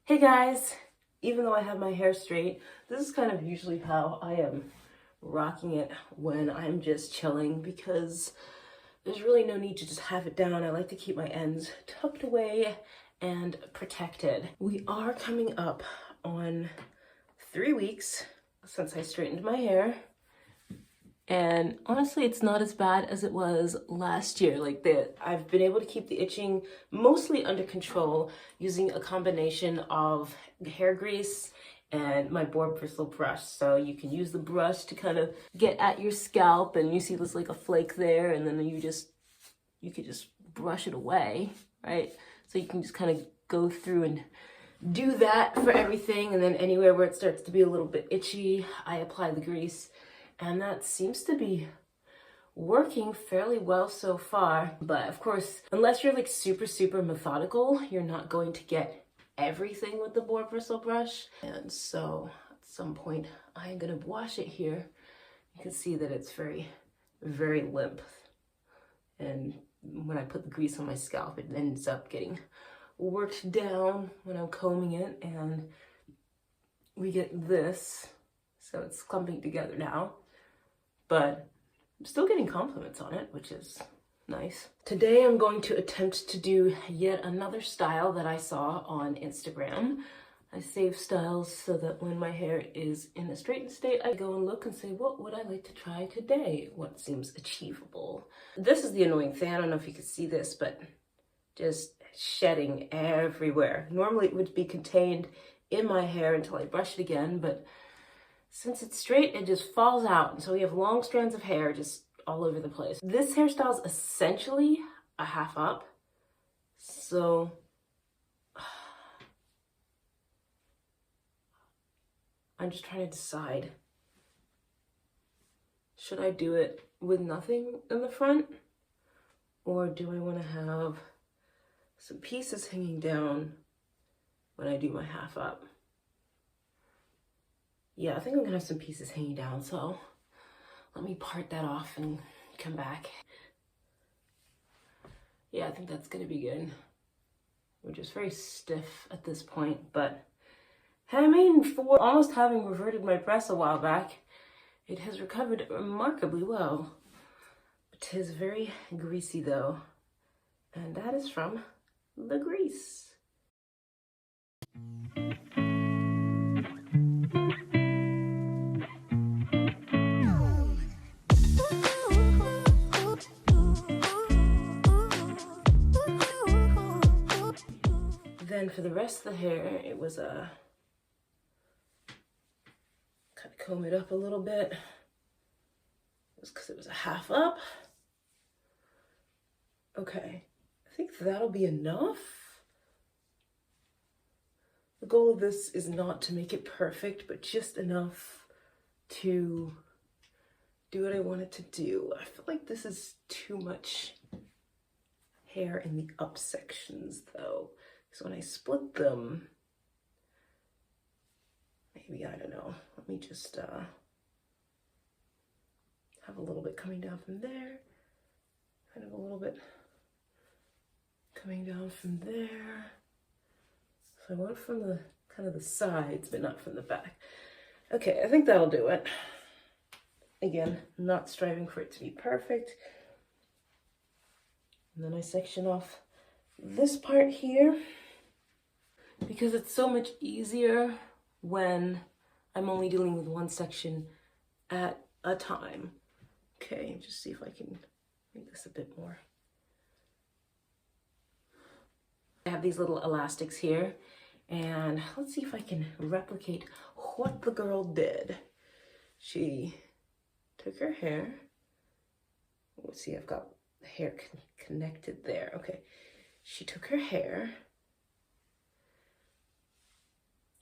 Hey guys! Even though I have my hair straight, this is kind of usually how I am rocking it when I'm just chilling because there's really no need to just have it down. I like to keep my ends tucked away and protected. We are coming up on 3 weeks since I straightened my hair. And honestly, it's not as bad as it was last year. I've been able to keep the itching mostly under control using a combination of hair grease and my boar bristle brush. So you can use the brush to kind of get at your scalp, and you see there's like a flake there, and then you could just brush it away, right? So you can just kind of go through and do that for everything, and then anywhere where it starts to be a little bit itchy, I apply the grease. And that seems to be working fairly well so far. But of course, unless you're like super methodical, you're not going to get everything with the boar bristle brush. And so at some point, I'm gonna wash it here. You can see that it's very limp. And when I put the grease on my scalp, it ends up getting worked down when I'm combing it. And we get this. So it's clumping together now. But I'm still getting compliments on it, which is nice. Today I'm going to attempt to do yet another style that I saw on Instagram. I save styles so that when my hair is in a straightened state, I go and look and say, what would I like to try today? What seems achievable? This is the annoying thing. I don't know if you can see this, but just shedding everywhere. Normally it would be contained in my hair until I brush it again, but since it's straight, it just falls out. And so we have long strands of hair just all over the place. This hairstyle is essentially a half up. So I'm just trying to decide. Should I do it with nothing in the front? Or do I want to have some pieces hanging down when I do my half up? Yeah, I think I'm gonna have some pieces hanging down, so let me part that off and come back. Yeah, I think that's gonna be good. We're just very stiff at this point, but I mean, for almost having reverted my press a while back, it has recovered remarkably well. It is very greasy though, and that is from the grease. Then for the rest of the hair, it was kind of comb it up a little bit. It was because it was a half up. Okay, I think that'll be enough. The goal of this is not to make it perfect, but just enough to do what I want it to do. I feel like this is too much hair in the up sections though. So when I split them, maybe, I don't know, let me just have a little bit coming down from there, kind of a little bit coming down from there. So I want from the kind of the sides, but not from the back. Okay, I think that'll do it. Again, not striving for it to be perfect. And then I section off this part here, because it's so much easier when I'm only dealing with one section at a time. Okay, just see if I can make this a bit more. I have these little elastics here, and let's see if I can replicate what the girl did. She took her hair. Let's see, I've got the hair connected there. Okay, she took her hair,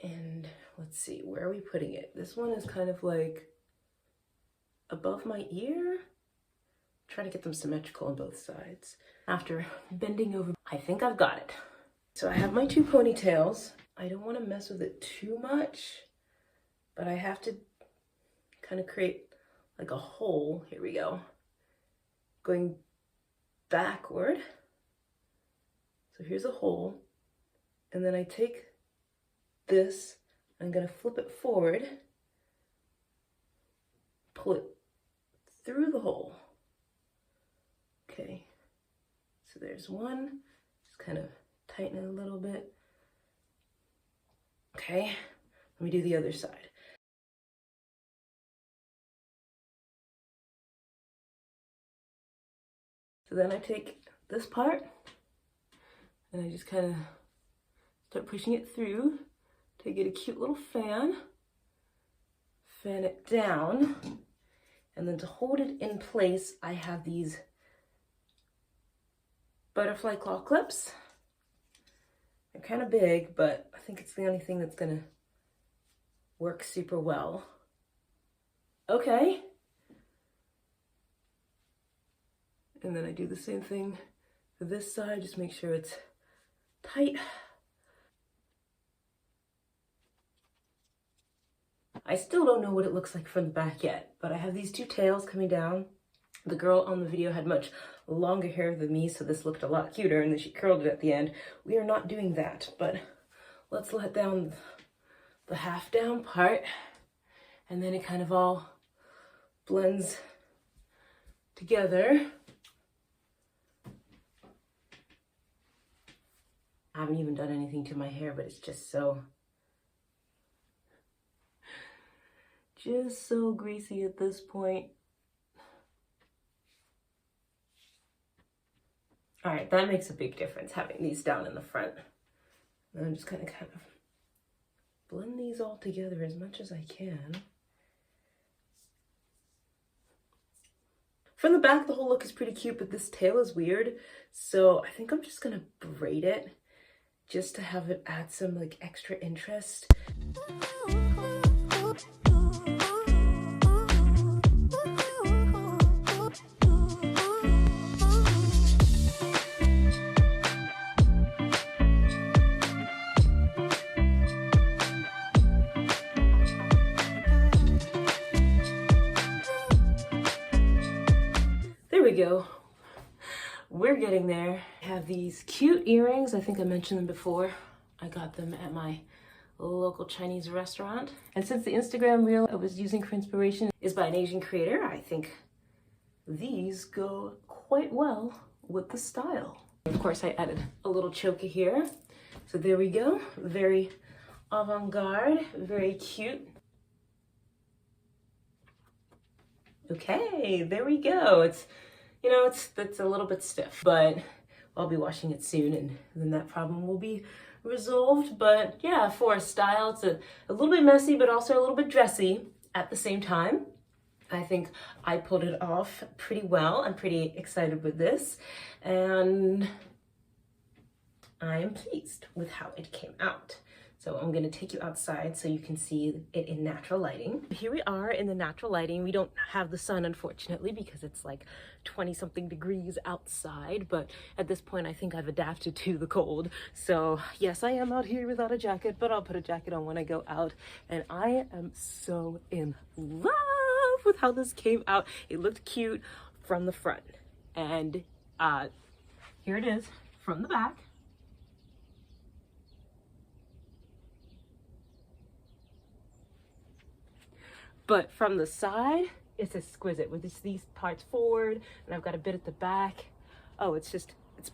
and let's see, where are we putting it? This one is kind of like above my ear. Trying to get them symmetrical on both sides. After bending over, I think I've got it. So I have my two ponytails. I don't want to mess with it too much, but I have to kind of create like a hole. Here we go. Going backward. So here's a hole. And then I take this. I'm gonna flip it forward, pull it through the hole. Okay, so there's one. Just kind of tighten it a little bit. Okay, let me do the other side. So then I take this part and I just kind of start pushing it through to get a cute little fan. Fan it down, and then to hold it in place, I have these butterfly claw clips. They're kind of big, but I think it's the only thing that's gonna work super well. Okay. And then I do the same thing for this side, just make sure it's tight. I still don't know what it looks like from the back yet, but I have these two tails coming down. The girl on the video had much longer hair than me, so this looked a lot cuter, and then she curled it at the end. We are not doing that, but let's let down the half down part, and then it kind of all blends together. I haven't even done anything to my hair, but it's just so greasy at this point. All right, that makes a big difference, having these down in the front. And I'm just gonna kind of blend these all together as much as I can. From the back, the whole look is pretty cute, but this tail is weird. So I think I'm just gonna braid it just to have it add some like extra interest. There we go. We're getting there. I have these cute earrings. I think I mentioned them before. I got them at my local Chinese restaurant. And since the Instagram reel I was using for inspiration is by an Asian creator, I think these go quite well with the style. Of course, I added a little choker here. So there we go. Very avant-garde, very cute. Okay, there we go. It's, you know, it's a little bit stiff, but I'll be washing it soon, and then that problem will be resolved. But yeah, for a style, it's a little bit messy, but also a little bit dressy at the same time. I think I pulled it off pretty well. I'm pretty excited with this, and I am pleased with how it came out. So I'm gonna take you outside so you can see it in natural lighting. Here we are in the natural lighting. We don't have the sun, unfortunately, because it's like 20-something degrees outside. But at this point, I think I've adapted to the cold. So yes, I am out here without a jacket, but I'll put a jacket on when I go out. And I am so in love with how this came out. It looked cute from the front. And here it is from the back. But from the side, it's exquisite with these parts forward, and I've got a bit at the back. Oh, it's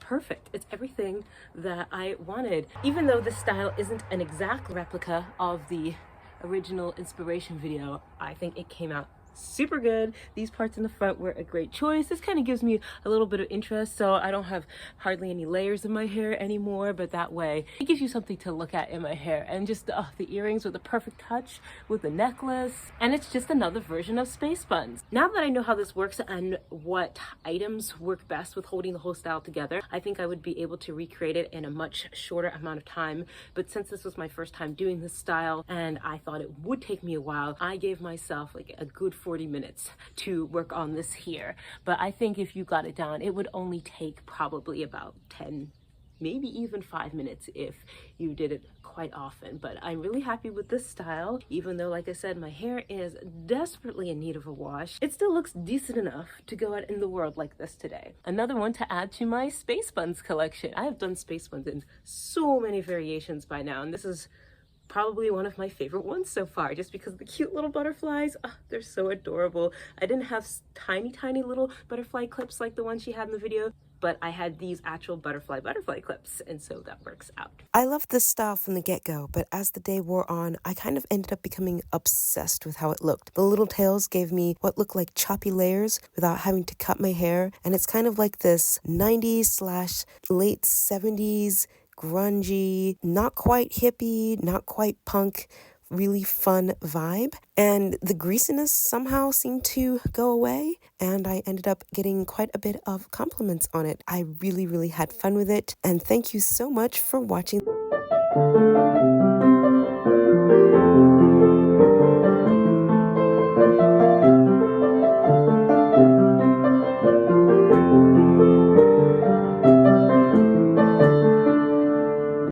perfect. It's everything that I wanted. Even though this style isn't an exact replica of the original inspiration video, I think it came out super good. These parts in the front were a great choice. This kind of gives me a little bit of interest, so I don't have hardly any layers in my hair anymore, but that way it gives you something to look at in my hair. And just the earrings with the perfect touch with the necklace, and it's just another version of Space Buns. Now that I know how this works and what items work best with holding the whole style together, I think I would be able to recreate it in a much shorter amount of time. But since this was my first time doing this style and I thought it would take me a while, I gave myself like a good 40 minutes to work on this here. But I think if you got it down, it would only take probably about 10, maybe even 5 minutes if you did it quite often. But I'm really happy with this style, even though, like I said, my hair is desperately in need of a wash. It still looks decent enough to go out in the world like this today. Another one to add to my Space Buns collection. I have done Space Buns in so many variations by now, and this is probably one of my favorite ones so far, just because of the cute little butterflies. Oh, they're so adorable. I didn't have tiny little butterfly clips like the one she had in the video, but I had these actual butterfly clips, and so that works out. I loved this style from the get-go, but as the day wore on, I kind of ended up becoming obsessed with how it looked. The little tails gave me what looked like choppy layers without having to cut my hair, and it's kind of like this 90s / late 70s grungy, not quite hippie, not quite punk, really fun vibe. And the greasiness somehow seemed to go away, and I ended up getting quite a bit of compliments on it. I really had fun with it, and thank you so much for watching.